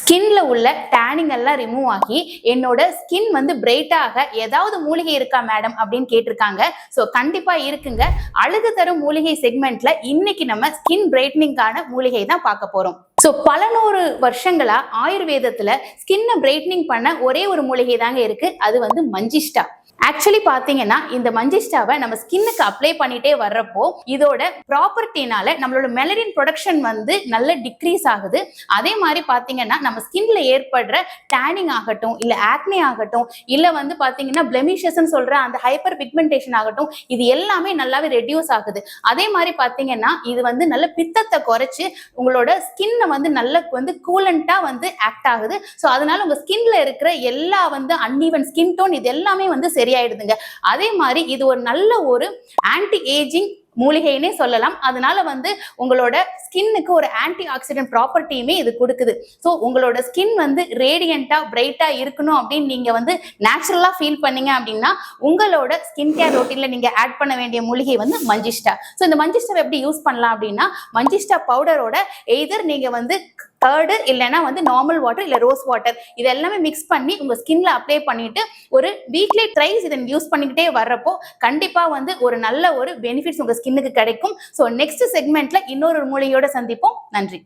ஸ்கின்ல உள்ள டேனிங் எல்லாம் ரிமூவ் ஆகி என்னோட ஸ்கின் வந்து பிரைட்டாக ஏதாவது மூலிகை இருக்கா மேடம் அப்படின்னு கேட்டிருக்காங்க. ஸோ கண்டிப்பா இருக்குங்க. அழகு தரும் மூலிகை செக்மெண்ட்ல இன்னைக்கு நம்ம ஸ்கின் பிரைட்னிங்கான மூலிகை தான் பார்க்க போறோம். ஸோ பல நூறு வருஷங்களா ஆயுர்வேதத்துல ஸ்கின்னை பிரைட்னிங் பண்ண ஒரே ஒரு மூலிகை தாங்க இருக்கு. அது வந்து மஞ்சிஷ்டா. ஆக்சுவலி பாத்தீங்கன்னா இந்த மஞ்சிஷ்டாவை நம்ம ஸ்கின்னுக்கு அப்ளை பண்ணிட்டே வர்றப்போ இதோட ப்ராப்பர்ட்டினால நம்மளோட மெலனின் ப்ரொடக்ஷன் வந்து நல்ல டிக்ரீஸ் ஆகுது. அதே மாதிரி பாத்தீங்கன்னா நம்ம ஸ்கின்ல ஏற்படுற டேனிங் ஆகட்டும், இல்ல ஆக்னே ஆகட்டும், இல்ல வந்து பாத்தீங்கன்னா பிளெமிஷஸ் சொல்ற அந்த ஹைப்பர் பிக்மெண்டேஷன் ஆகட்டும், இது எல்லாமே நல்லாவே ரெடியூஸ் ஆகுது. அதே மாதிரி பாத்தீங்கன்னா இது வந்து நல்ல பித்தத்தை குறைச்சு உங்களோட ஸ்கின்னை வந்து நல்ல வந்து கூலண்டா வந்து ஆக்ட் ஆகுது. ஸோ அதனால உங்க ஸ்கின்ல இருக்கிற எல்லா வந்து அன்ஈவன் ஸ்கின் டோன் இது எல்லாமே வந்து சரியாயிடுதுங்க. அதே மாதிரி இது ஒரு நல்ல ஒரு ஆன்டி ஏஜிங் மூலிகைன்னே சொல்லலாம். அதனால வந்து உங்களோட ஸ்கின்னுக்கு ஒரு ஆன்டி ஆக்சிடென்ட் ப்ராப்பர்ட்டியுமே இது கொடுக்குது. ஸோ உங்களோட ஸ்கின் வந்து ரேடியண்டா பிரைட்டா இருக்கணும் அப்படின்னு நீங்க வந்து நேச்சுரலா ஃபீல் பண்ணீங்க அப்படின்னா உங்களோட ஸ்கின் கேர் ரொட்டீன்ல நீங்க ஆட் பண்ண வேண்டிய மூலிகை வந்து மஞ்சிஷ்டா. ஸோ இந்த மஞ்சிஷ்டா எப்படி யூஸ் பண்ணலாம் அப்படின்னா மஞ்சிஷ்டா பவுடரோட எய்தர் நீங்க வந்து கர்டு இல்லைன்னா வந்து நார்மல் வாட்டர் இல்ல ரோஸ் வாட்டர் இது எல்லாமே மிக்ஸ் பண்ணி உங்க ஸ்கின்ல அப்ளை பண்ணிட்டு ஒரு வீக்லி த்ரைஸ் இதை யூஸ் பண்ணிக்கிட்டே வர்றப்போ கண்டிப்பா வந்து ஒரு நல்ல ஒரு பெனிஃபிட்ஸ் உங்க ஸ்கின்னுக்கு கிடைக்கும். ஸோ நெக்ஸ்ட் செக்மெண்ட்ல இன்னொரு மூலிகையோட சந்திப்போம். நன்றி.